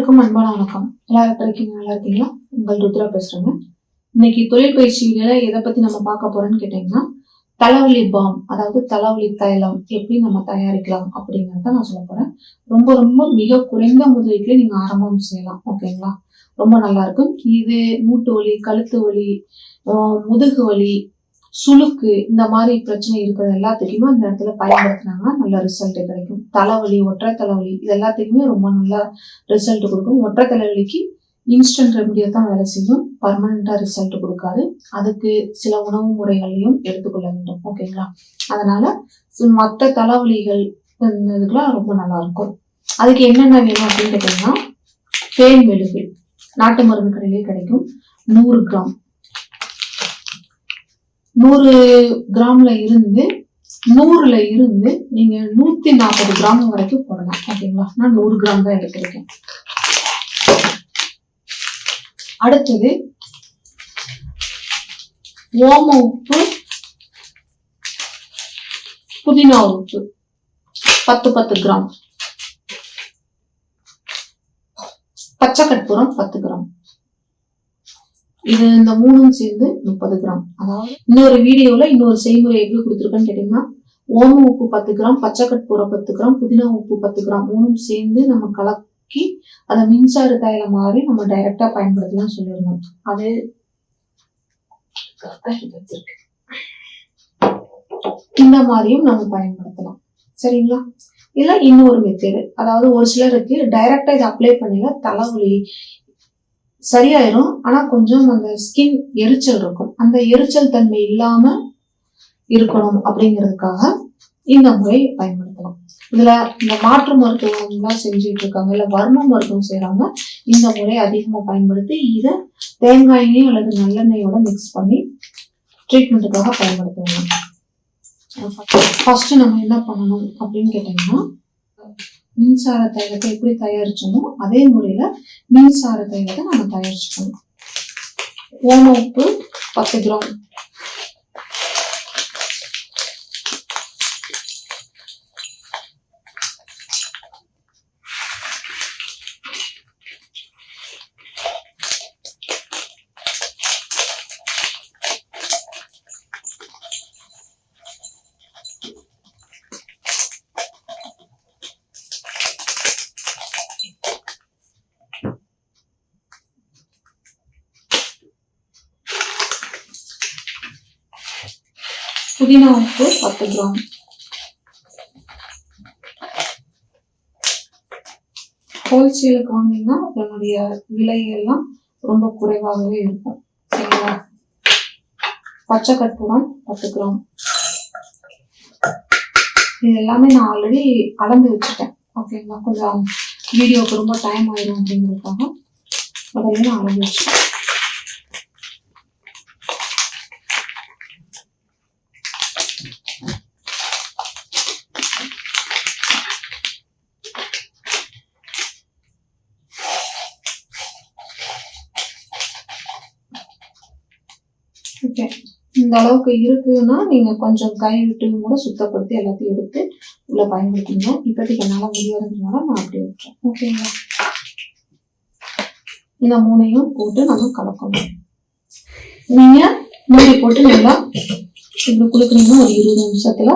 அனைவருக்கும் அன்பான வணக்கம். எல்லாரும் எப்படி இருக்கீங்க? நல்லா இருக்கீங்களா? உங்கள் ருத்ரா பேசுறேங்க. இன்னைக்கு தொழில் பயிற்சி வீடியோல எதை பத்தி நம்ம பார்க்க போறோம்னு கேட்டீங்கன்னா, தலைவலி பாம், அதாவது தலைவலி தைலம் எப்படி நம்ம தயாரிக்கலாம் அப்படிங்கறத நான் சொல்ல போறேன். ரொம்ப ரொம்ப மிக குறைந்த முதலீட்டுல நீங்க ஆரம்பம் செய்யலாம். ஓகேங்களா? ரொம்ப நல்லா இருக்கும். இது மூட்டு வலி, கழுத்து வலி, முதுகு வலி, சுளுக்கு இந்த மாதிரி பிரச்சனை இருக்கிறது எல்லாத்துக்குமே அந்த இடத்துல பயன்படுத்தினாங்கன்னா நல்ல ரிசல்ட் கிடைக்கும். தலைவலி, ஒற்றை தலைவலி இது எல்லாத்துக்குமே ரொம்ப நல்ல ரிசல்ட் கொடுக்கும். ஒற்றை தலைவலிக்கு இன்ஸ்டன்ட் ரெமடியை தான் வேலை செய்யும், பர்மனண்டா ரிசல்ட் கொடுக்காது. அதுக்கு சில உணவு முறைகளையும் எடுத்துக்கொள்ள வேண்டும். ஓகேங்களா? அதனால மற்ற தலைவலிகள் இதுக்கெல்லாம் ரொம்ப நல்லா இருக்கும். அதுக்கு என்னென்ன வேணும் அப்படின்னு கேட்டீங்கன்னா, தேன் மெழுகு நாட்டு மருந்து கடையிலே கிடைக்கும். 100 கிராம் 100 கிராம்ல இருந்து 100ல இருந்து நீங்க 140 கிராம் வரைக்கும் போடலாம். ஓகேங்களா? நான் 100 கிராம் தான் எடுத்திருக்கேன். அடுத்தது ஓம உப்பு, புதினா உப்பு 10 கிராம், பச்சை கற்பூரம் 10 கிராம். இது இந்த மூணும் சேர்ந்து 30 கிராம். அதாவது இன்னொரு வீடியோல இன்னொரு செய்முறை எப்படி கொடுத்துருக்கேன்னு கேட்டீங்கன்னா, ஓம உப்பு 10 கிராம், பச்சை கற்பூரம் 10 கிராம், புதினா உப்பு 10 கிராம் மூணும் சேர்ந்து நம்ம கலக்கி அதை மின்சார தைலம் மாதிரி நம்ம டைரக்டா பயன்படுத்தலாம் சொல்லியிருந்தோம். அது இந்த மாதிரியும் நம்ம பயன்படுத்தலாம். சரிங்களா? இல்ல இன்னொரு மெத்தேடு, அதாவது ஒரு சிலருக்கு டைரக்டா இதை அப்ளை பண்ணல தலைவலி சரியாயிரும், ஆனா கொஞ்சம் அந்த ஸ்கின் எரிச்சல் இருக்கும். அந்த எரிச்சல் தன்மை இல்லாம இருக்கணும் அப்படிங்கிறதுக்காக இந்த முறை பயன்படுத்தலாம். இதுல இந்த மாற்று மருத்துவம் எல்லாம் செஞ்சுட்டு இருக்காங்க, இல்ல வர்ம மருத்துவம் செய்யறாங்க. இந்த முறை அதிகமா பயன்படுத்தி இதை தேங்காய் எண்ணெய் அல்லது நல்லெண்ணெயோட மிக்ஸ் பண்ணி ட்ரீட்மெண்ட்டுக்காக பயன்படுத்துவாங்க. ஃபர்ஸ்ட் நம்ம என்ன பண்ணணும் அப்படின்னு கேட்டீங்கன்னா, மின்சார தைலத்தை எப்படி தயாரிச்சோமோ அதே முறையில மின்சார தைலத்தை நம்ம தயாரிச்சுக்கணும். ஓம உப்பு 10 கிராம், புதினா உப்பு 10 கிராம், ஹோல்சேலுக்கு வாங்கினீங்கன்னா அதனுடைய விலை எல்லாம் ரொம்ப குறைவாகவே இருக்கும். சரிங்களா? பச்சை கற்பூரம் 10 கிராம். இது எல்லாமே நான் ஆல்ரெடி அளந்து வச்சுட்டேன். ஓகேங்களா? கொஞ்சம் வீடியோக்கு ரொம்ப டைம் ஆயிடும் அப்படிங்கிறதுக்காக அதெல்லாம் நான் அளந்து வச்சுட்டேன். ஓகே, இந்த அளவுக்கு இருக்குன்னா நீங்க கொஞ்சம் கை விட்டு கூட சுத்தப்படுத்தி எல்லாத்தையும் எடுத்து உள்ள பயன்படுத்திங்க. இப்போதைக்கு என்னால முடியாததுனால நான் அப்படியே விட்டுறேன். ஓகேங்களா? இந்த மூணையும் போட்டு நம்ம கலக்கணும். நீங்க மூடி போட்டு நல்லா இப்படி குளுக்குனீங்கன்னா ஒரு 20 நிமிஷத்துல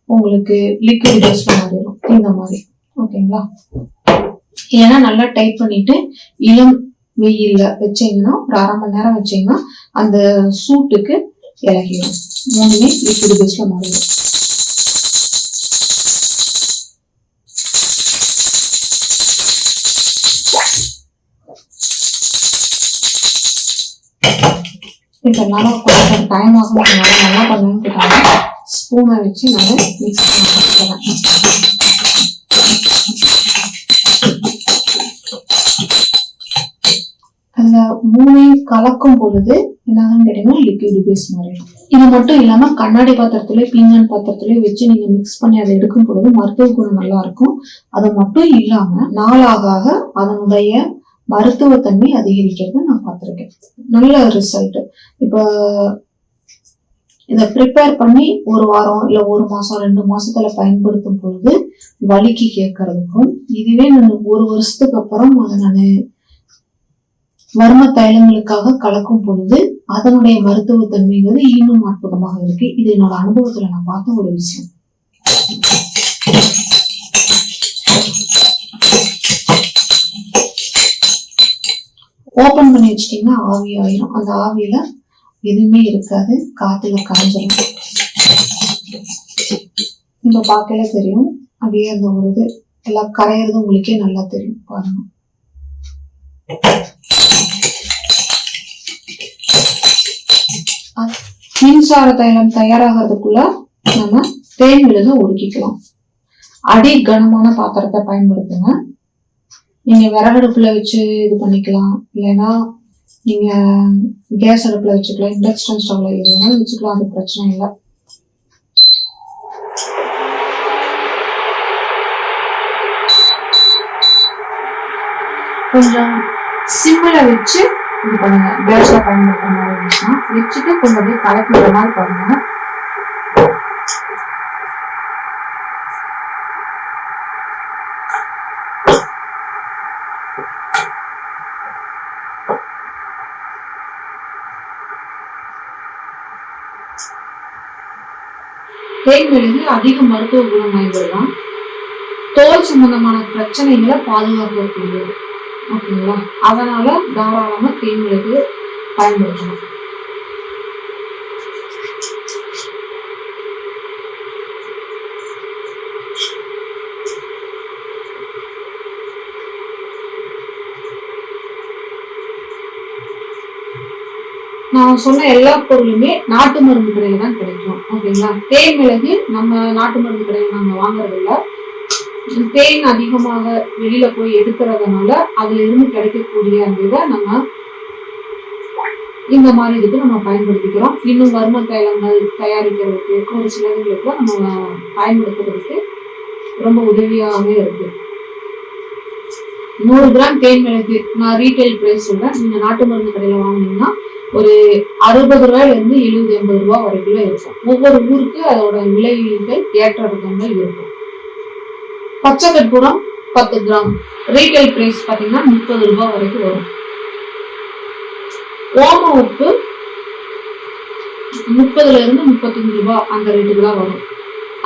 உங்களுக்கு லிக்விட் பேஸ்ல மாறிடும் இந்த மாதிரி. ஓகேங்களா? ஏன்னா நல்லா டைட் பண்ணிட்டு இளம் வெயில்ல வச்சீங்கன்னா ஒரு 1/2 மணி நேரம் வச்சீங்கன்னா அந்த சூட்டுக்கு இறங்கிடும். மூணுமே லிக்விட் பேஸ்ல மாறிடும். இப்ப நல்லா கொஞ்சம் டைம் ஆகும், நல்லா பண்ணுவேன்னு கேட்டாங்க ஸ்பூனை வச்சு நல்லா மிக்ஸ் பண்ண அந்த மூணையும் கலக்கும் பொழுது என்னன்னு கேட்டீங்கன்னா லிக்விட் பேஸ் மாதிரி. இது மட்டும் இல்லாம கண்ணாடி பாத்திரத்துல, பீங்கான் பாத்திரத்துல வச்சு நீங்க மிக்ஸ் பண்ணி அதை எடுக்கும் பொழுது மருத்துவ குணம் நல்லா இருக்கும். அது மட்டும் இல்லாம நாளாக அதனுடைய மருத்துவத்தன்மை அதிகரிக்கிறத நான் பார்த்திருக்கேன். நல்ல ரிசல்ட். இப்போ இதை ப்ரிப்பேர் பண்ணி ஒரு வாரம் இல்ல 1 மாசம் 2 மாசத்துல பயன்படுத்தும் பொழுது வலிக்கு கேட்கறதுக்கும், இதுவே நான் 1 வருஷத்துக்கு அப்புறம் அதை நான் மர்ம தைலங்களுக்காக கலக்கும் பொழுது அதனுடைய மருத்துவ தன்மைங்கிறது இன்னும் அற்புதமாக இருக்கு. இது என்னோட அனுபவத்துல நான் பார்த்த ஒரு விஷயம். ஓபன் பண்ணி வச்சிட்டீங்கன்னா ஆவி ஆயிரும். அந்த ஆவியில எதுவுமே இருக்காது, காத்துல கரைஞ்சிடும். இப்ப பார்க்கல தெரியும், அப்படியே அந்த ஒரு இது எல்லாம் கரையிறது உங்களுக்கே நல்லா தெரியும் பாருங்க. மின்சார தைலம் தயாராகிறதுக்குள்ள நம்ம தேன் விழுக உருக்கிக்கலாம். அடி கனமான பாத்திரத்தை பயன்படுத்துங்க. நீங்க விறகடுப்புல வச்சு இது பண்ணிக்கலாம், இல்லைன்னா நீங்க கேஸ் அடுப்புல வச்சுக்கலாம், இண்டக்ஷன் ஸ்டவ்ல எது வேணாலும் வச்சுக்கலாம், அது பிரச்சனை இல்லை. கொஞ்சம் சிம்மில வச்சு இது பண்ணுங்க. கேஸ்ல பயன்படுத்துற மாதிரி இருந்துச்சுன்னா வச்சுட்டு கொஞ்சம் அப்படியே கலக்கி விட மாதிரி பண்ணுங்க. தேன் மெழுகு அதிக மருத்துவ குணம் வாய்ந்ததுதான். தோல் சம்பந்தமான பிரச்சனைகளை பாதுகாக்கக்கூடியது. ஓகேங்களா? அதனால தாராளமா தேன் மெழுகு பயன்படுத்தணும். நான் சொன்ன எல்லா பொருளுமே நாட்டு மருந்து கடையில தான் கிடைக்கும். ஓகேங்களா? தேன் மிளகு நம்ம நாட்டு மருந்து கடையில நாங்க வாங்குறது இல்ல. தேன் அதிகமாக வெளியில போய் எடுக்கிறதுனால அதுல இருந்து கிடைக்கக்கூடிய அந்த இதை நம்ம இந்த மாதிரி இதுக்கு நம்ம பயன்படுத்திக்கிறோம். இன்னும் வர்ம தைலங்கள் தயாரிக்கிறதுக்கு ஒரு சிலர்களுக்கு நம்ம பயன்படுத்துறதுக்கு ரொம்ப உதவியாகவே இருக்கு. 100 கிராம் தேன் மிளகு நான் ரீட்டைல் பிரைஸ் சொல்றேன். நீங்க நாட்டு மருந்து கடையில வாங்கினீங்கன்னா ஒரு 60 ரூபாயில இருந்து 70-80 ரூபாய் வரைக்கும் இருக்கும். ஒவ்வொரு ஊருக்கு அதோட விலைகள் ஏற்ற இறக்கங்கள் இருக்கும். பச்சை கற்பூரம் 10 கிராம் ரீட்டைல் பிரைஸ் பாத்தீங்கன்னா 30 ரூபாய் வரைக்கும் வரும். ஓம உப்பு 30ல இருந்து 35 ரூபாய் அந்த ரேட்டுக்கு தான் வரும்.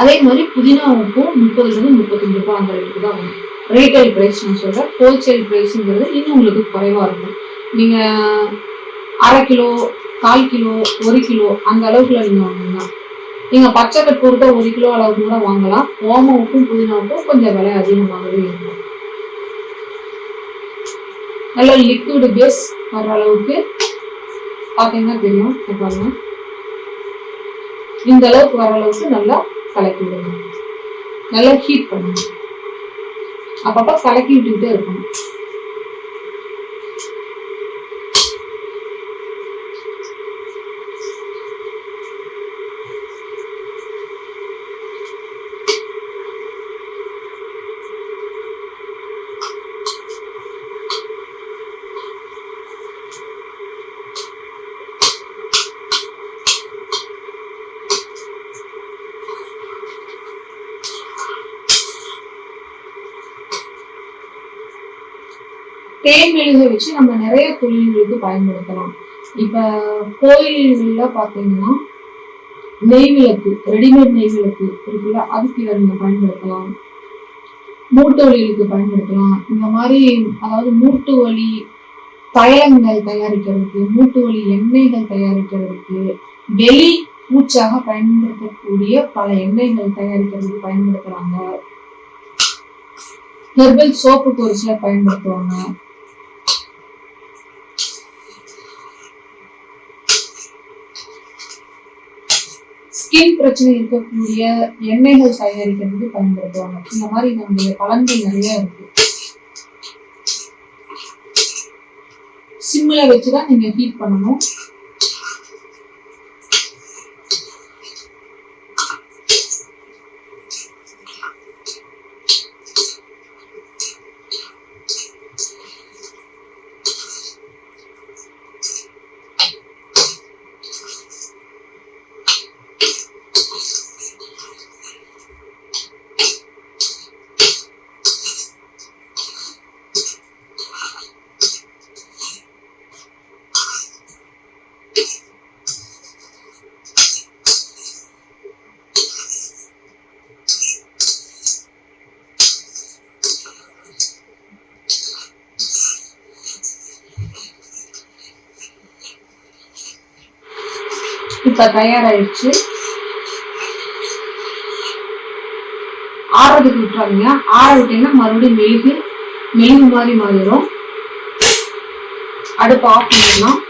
அதே மாதிரி புதினா உப்பும் 30ல இருந்து 35 ரூபாய் அந்த ரேட்டுக்கு தான் வரும். ரீட்டைல் பிரைஸ் நான் சொல்றேன். ஹோல்சேல் பிரைஸ்ங்கிறது இன்னும் உங்களுக்கு குறைவா இருக்கும். நீங்க 1/2 கிலோ 1/4 கிலோ 1 கிலோ அந்த அளவுக்குள்ள நீங்க வாங்கலாம். நீங்க பச்சை கற்பூரத்தை 1 கிலோ அளவுக்கு கூட வாங்கலாம். ஓம உப்பும் புதினா உப்பும் கொஞ்சம் விலை அதிகமாகவே இருக்கும். நல்ல லிக்விட் பேஸ் வர அளவுக்கு பாத்தீங்கன்னா தெரியும். பாருங்க, இந்த அளவுக்கு வர அளவுக்கு நல்லா கலக்கி விடுங்க. நல்லா ஹீட் பண்ணுங்க. அப்பப்ப கலக்கி விட்டுக்கிட்டே இருக்கணும். தேன் மெழுகை வச்சு நம்ம நிறைய தொழில்களுக்கு பயன்படுத்தலாம். இப்ப கோயில்கள்ல பாத்தீங்கன்னா நெய் விளக்கு, ரெடிமேட் நெய் விளக்கு இருக்குல்ல, அதுக்கு இதை நீங்க பயன்படுத்தலாம். மூட்டு வலிகளுக்கு பயன்படுத்தலாம். இந்த மாதிரி அதாவது மூட்டு வலி தைலங்கள் தயாரிக்கிறதுக்கு, மூட்டு வலி எண்ணெய்கள் தயாரிக்கிறதுக்கு, வெளி பூச்சாக பயன்படுத்தக்கூடிய பல எண்ணெய்கள் தயாரிக்கிறதுக்கு பயன்படுத்துறாங்க. ஹெர்பல் சோப்புக்கு ஒரு சிலர் பயன்படுத்துவாங்க. ஸ்கின் பிரச்சனை இருக்கக்கூடிய எண்ணெய்கள் தயாரிக்கிறதுக்கு பயன்படுத்துவாங்க. இந்த மாதிரி நம்முடைய பலன்கள் நிறைய இருக்கு. சிம்ல வச்சுதான் நீங்க ஹீட் பண்ணணும். இப்ப தயாராயிடுச்சு. ஆறதுக்கு விட்டுறாதீங்க. ஆற விட்டீங்கன்னா மறுபடியும் மெழுகு மாதிரி மாறிடும். அடுப்பு ஆஃப் பண்ணிடலாம்.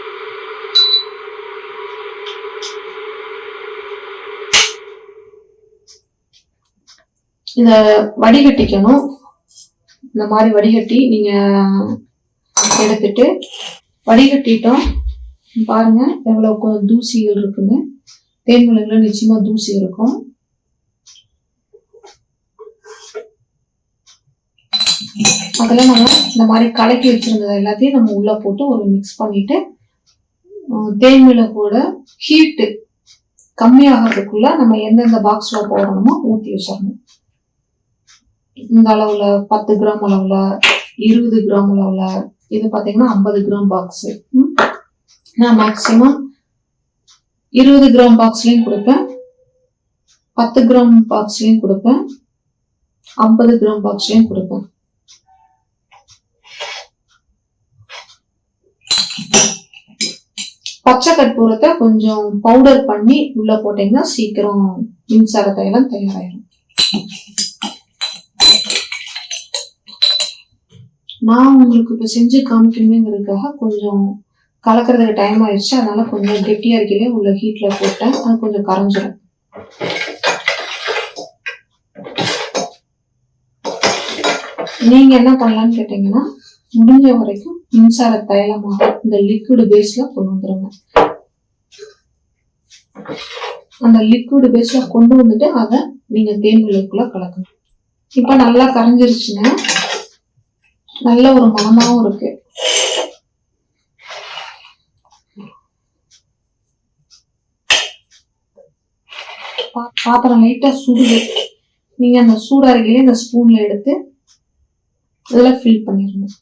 இத வடிகட்டிக்கணும். இந்த மாதிரி வடிகட்டி நீங்க எடுத்துட்டு வடிகட்டிட்டோம். பாருங்க எவ்வளவு தூசிகள் இருக்குன்னு. தேன்மிளகுல நிச்சயமா தூசி இருக்கும். அதெல்லாம் நம்ம இந்த மாதிரி கலக்கி வச்சிருந்தது எல்லாத்தையும் நம்ம உள்ள போட்டு ஒரு மிக்ஸ் பண்ணிட்டு தேன்மிளகோட ஹீட்டு கம்மியாகிறதுக்குள்ள நம்ம எந்தெந்த பாக்ஸ்ல போடணுமோ ஊற்றி வச்சிடணும். இந்த அளவுல 10 கிராம் அளவுல, 20 கிராம் அளவுல, இது பாத்தீங்கன்னா 50 கிராம் பாக்ஸ். நான் மேக்சிமம் 20 கிராம் பாக்ஸ்லயும் கொடுப்பேன், 10 கிராம் பாக்ஸ்லயும் கொடுப்பேன், 50 கிராம் பாக்ஸ்லயும் கொடுப்பேன். பச்சை கற்பூரத்தை கொஞ்சம் பவுடர் பண்ணி உள்ள போட்டீங்கன்னா சீக்கிரம் மின்சார தைலம் தயாராயிரும். நான் உங்களுக்கு இப்ப செஞ்சு காமிக்கணுங்கிறதுக்காக கொஞ்சம் கலக்கிறதுக்கு டைம் ஆயிடுச்சு. அதனால கொஞ்சம் கெட்டியா இருக்கவே உள்ள ஹீட்ல போட்டேன். அது கொஞ்சம் கரைஞ்சிடும். நீங்க என்ன பண்ணலாம்னு கேட்டீங்கன்னா, முடிஞ்ச வரைக்கும் மின்சார தைலமாக இந்த லிக்விட் பேஸ்ல கொண்டு வந்துருங்க. அந்த லிக்விட் பேஸ்ல கொண்டு வந்துட்டு அதை நீங்க தேன்மிளகுக்குள்ள கலக்கணும். இப்ப நல்லா கரைஞ்சிருச்சுங்க. நல்ல ஒரு மணமாவும் இருக்கு. பாத்திரம் லைட்டா சுடுது. நீங்க அந்த சூடாரிக்கையில இந்த ஸ்பூன்ல எடுத்து இதுல ஃபில் பண்ணிடணும்.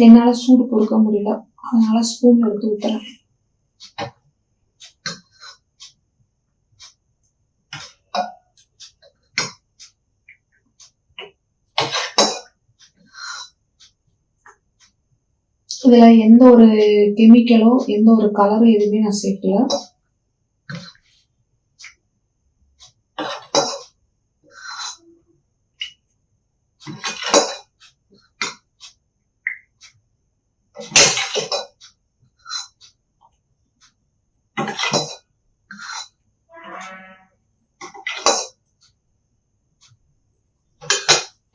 என்னால சூடு பொறுக்க முடியல, அதனால ஸ்பூன் எடுத்து ஊத்துறேன். இதுல எந்த ஒரு கெமிக்கலோ எந்த ஒரு கலரும் எதுவுமே நான் சேர்க்கல.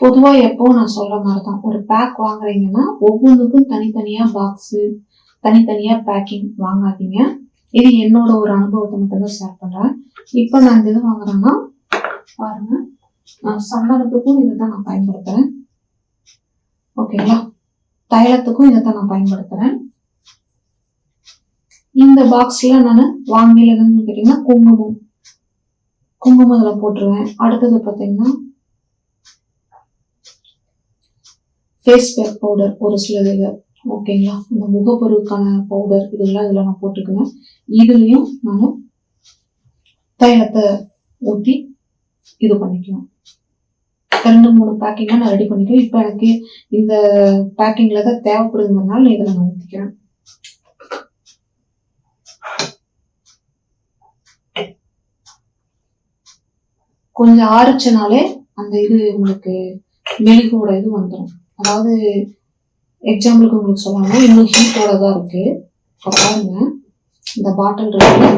பொதுவா எப்பவும் நான் சொல்ற மாதிரிதான், ஒரு பேக் வாங்குறீங்கன்னா ஒவ்வொன்றுக்கும் தனித்தனியா பாக்ஸ், தனித்தனியா பேக்கிங் வாங்காதீங்க. இது என்னோட ஒரு அனுபவத்தை மட்டும்தான் ஷேர் பண்றேன். இப்ப நான் இந்த இது வாங்குறேன்னா பாருங்க, நான் சந்தனத்துக்கும் இதைத்தான் நான் பயன்படுத்துறேன். ஓகேங்களா, தைலத்துக்கும் இதைத்தான் நான் பயன்படுத்துறேன். இந்த பாக்ஸ்ல நான் வாங்கல என்னன்னு கேட்டீங்கன்னா குங்குமம் இதுல போட்டுருவேன். அடுத்தது பாத்தீங்கன்னா ஃபேஸ் பேக் பவுடர் ஒரு சிலது, ஓகேங்களா, இந்த முகப்பொருளுக்கான பவுடர் இதெல்லாம் இதுல நான் போட்டுக்குவேன். இதுலயும் நான் தைலத்தை ஊற்றி இது பண்ணிக்குவேன். 2-3 பேக்கிங்கா நான் ரெடி பண்ணிக்குவேன். இப்ப எனக்கு இந்த பேக்கிங்ல தான் தேவைப்படுதுங்கிறதுனால இதுல நான் ஊற்றிக்கிறேன். கொஞ்சம் ஆறுச்சுனாலே அந்த இது உங்களுக்கு மெழுகோட இது வந்துடும். அதாவது எக்ஸாம்பிளுக்கு உங்களுக்கு சொல்லணும்னா இன்னும் ஹீட்டோட தான் இருக்கு. பாருங்க, இந்த பாட்டில் இருக்கு,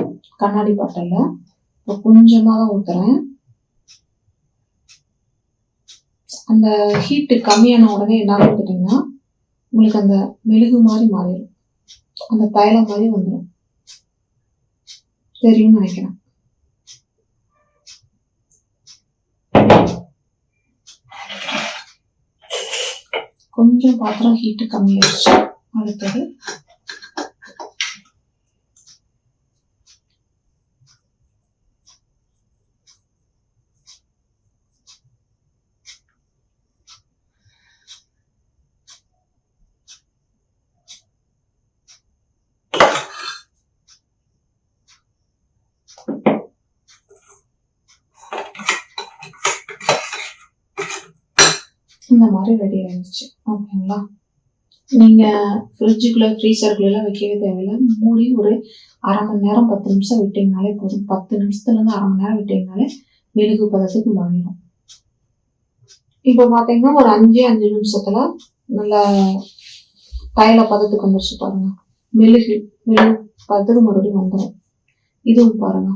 கண்ணாடி பாட்டில்ல இப்போ கொஞ்சமா தான் ஊத்துறேன். அந்த ஹீட்டு கம்மியான உடனே என்ன கேட்டீங்கன்னா உங்களுக்கு அந்த மெழுகு மாதிரி மாறிடும், அந்த தைலம் மாதிரி வந்துடும். தெரியும்னு நினைக்கிறேன். கொஞ்சம் பாத்திரம் ஹீட்டு கம்மியாயிடுச்சு. அடுத்தது மாதிரி ரெடி ஆயிடுச்சு. ஓகேங்களா? நீங்கள் ஃப்ரிட்ஜுக்குள்ளே ஃப்ரீசருக்குள்ளெல்லாம் வைக்கவே தேவையில்லை. மூடி ஒரு அரை மணி நேரம் 10 நிமிஷம் விட்டிங்கனாலே போதும். 10 நிமிஷத்துலேருந்து அரை மணி நேரம் விட்டிங்கனாலே மெழுகு பதத்துக்கு மாறிடும். இப்போ பார்த்தீங்கன்னா ஒரு 5 நிமிஷத்தில் நல்லா தைல பதத்துக்கு வந்துருச்சு பாருங்க. மெழுகு பதத்துக்கு மறுபடியும் வந்துடும். இதுவும் பாருங்க,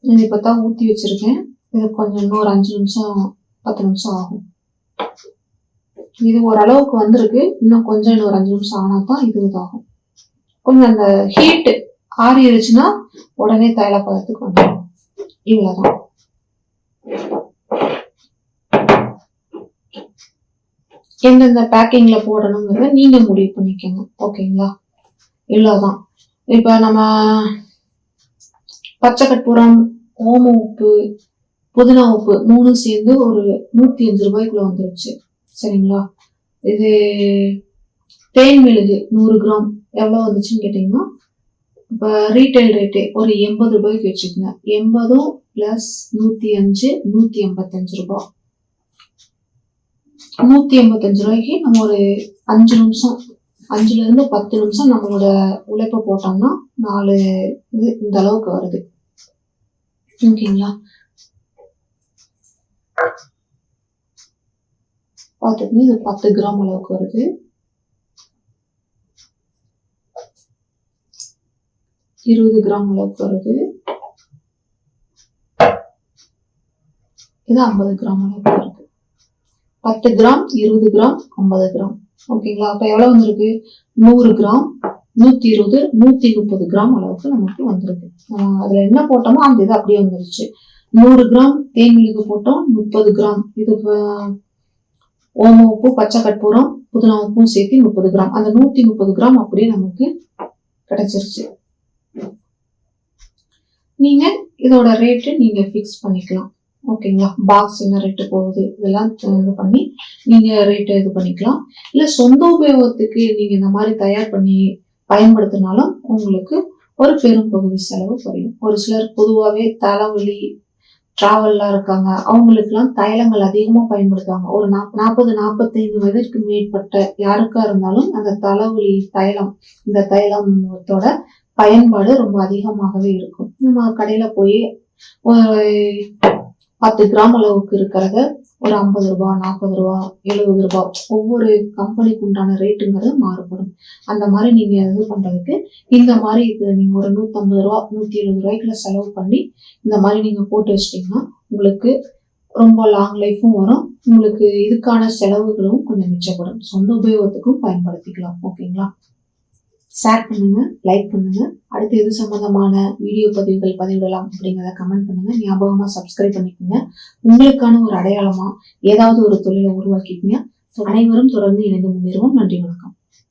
இது இப்போ தான் ஊற்றி வச்சிருக்கேன். இது கொஞ்சம் இன்னொரு 5 நிமிஷம் 10 நிமிஷம் ஆகும். இது ஓரளவுக்கு வந்திருக்கு. இன்னும் கொஞ்சம் இன்னொரு 5 நிமிஷம் ஆனால் தான் இது இதாகும். கொஞ்சம் அந்த ஹீட்டு ஆறிடுச்சுன்னா உடனே தைல பதத்துக்கு வந்துடும். இவ்வளோதான். எந்தெந்த பேக்கிங்ல போடணுங்கிறத நீங்க முடிவு பண்ணிக்கோங்க. ஓகேங்களா? இவ்வளோதான். இப்போ நம்ம பச்சை கற்பூரம், ஓம உப்பு, புதினா உப்பு 3 சேர்ந்து ஒரு 105 ரூபாய்க்குள்ள வந்துருச்சு. சரிங்களா? இது தேன் மெழுகு 100 கிராம் எவ்வளோ வந்துச்சுன்னு கேட்டிங்கன்னா, இப்போ ரீட்டைல் ரேட்டே ஒரு 80 ரூபாய்க்கு வச்சுக்கோங்க. 80 + 105 185 ரூபாய். 185 ரூபாய்க்கு நம்ம ஒரு 5 நிமிஷம் 5லேருந்து 10 நிமிஷம் நம்மளோட உழைப்பை போட்டோம்னா 4 இது இந்த அளவுக்கு வருது. ஓகேங்களா? பார்த்துக்கங்க, இது 10 கிராம் அளவுக்கு வருது. இது 20 கிராம் அளவுக்கு வருது. இது 50 கிராம் அளவுக்கு வருது. 10 கிராம், 20 கிராம், 50 கிராம். ஓகேங்களா? அப்போ எவ்வளோ வந்திருக்கு? 100 கிராம், 120, 130 கிராம் அளவுக்கு நமக்கு வந்திருக்கு. அதில் என்ன போட்டோமோ அந்த இது அப்படியே வந்துருச்சு. 100 கிராம் தேன் மெழுகு போட்டோம். 30 கிராம் இது ஓம உப்பு, பச்சை கற்பூரம், புதினா உப்பும் சேர்த்து 30 கிராம். அந்த 130 கிராம் அப்படியே நமக்கு கிடைச்சிருச்சு. நீங்க இதோட ரேட்டு நீங்க ஃபிக்ஸ் பண்ணிக்கலாம். ஓகேங்களா? பாக்ஸ் என்ன ரேட்டு போகுது இதெல்லாம் இது பண்ணி நீங்க ரேட்டை இது பண்ணிக்கலாம். இல்லை சொந்த உபயோகத்துக்கு நீங்க இந்த மாதிரி தயார் பண்ணி பயன்படுத்தினாலும் உங்களுக்கு ஒரு பெரும் பகுதி செலவு குறையும். ஒரு சிலர் பொதுவாகவே தலைவலி டிராவல்லாம் இருக்காங்க, அவங்களுக்குலாம் தைலங்கள் அதிகமாக பயன்படுத்துவாங்க. ஒரு 40-45 வயதிற்கு மேற்பட்ட யாருக்கா இருந்தாலும் அந்த தலைவலி தைலம், இந்த தைலத்தோட பயன்பாடு ரொம்ப அதிகமாகவே இருக்கும். நம்ம கடையில் போய் ஒரு 10 கிராம் அளவுக்கு இருக்கிறத ஒரு 50 ரூபாய், 40 ரூபாய், 70 ரூபாய், ஒவ்வொரு கம்பெனிக்கு உண்டான ரேட்டுங்கிறது மாறுபடும். அந்த மாதிரி நீங்க இது பண்றதுக்கு இந்த மாதிரி இது நீங்க ஒரு 150 ரூபாய், 170 ரூபாய்க்குள்ள செலவு பண்ணி இந்த மாதிரி நீங்க போட்டு வச்சிட்டீங்கன்னா உங்களுக்கு ரொம்ப லாங் லைஃபும் வரும். உங்களுக்கு இதுக்கான செலவுகளும் கொஞ்சம் மிச்சப்படும். சொந்த உபயோகத்துக்கும் பயன்படுத்திக்கலாம். ஓகேங்களா? ஷேர் பண்ணுங்க, லைக் பண்ணுங்க. அடுத்து எது சம்பந்தமான வீடியோ பதிவுகள் பதிவிடலாம் அப்படிங்கிறத கமெண்ட் பண்ணுங்க. ஞாபகமா சப்ஸ்கிரைப் பண்ணிக்கோங்க. உங்களுக்கான ஒரு அடையாளமா ஏதாவது ஒரு தொழிலை உருவாக்கிக்கங்க. அனைவரும் தொடர்ந்து இணைந்து முன்னேறுவோம். நன்றி, வணக்கம்.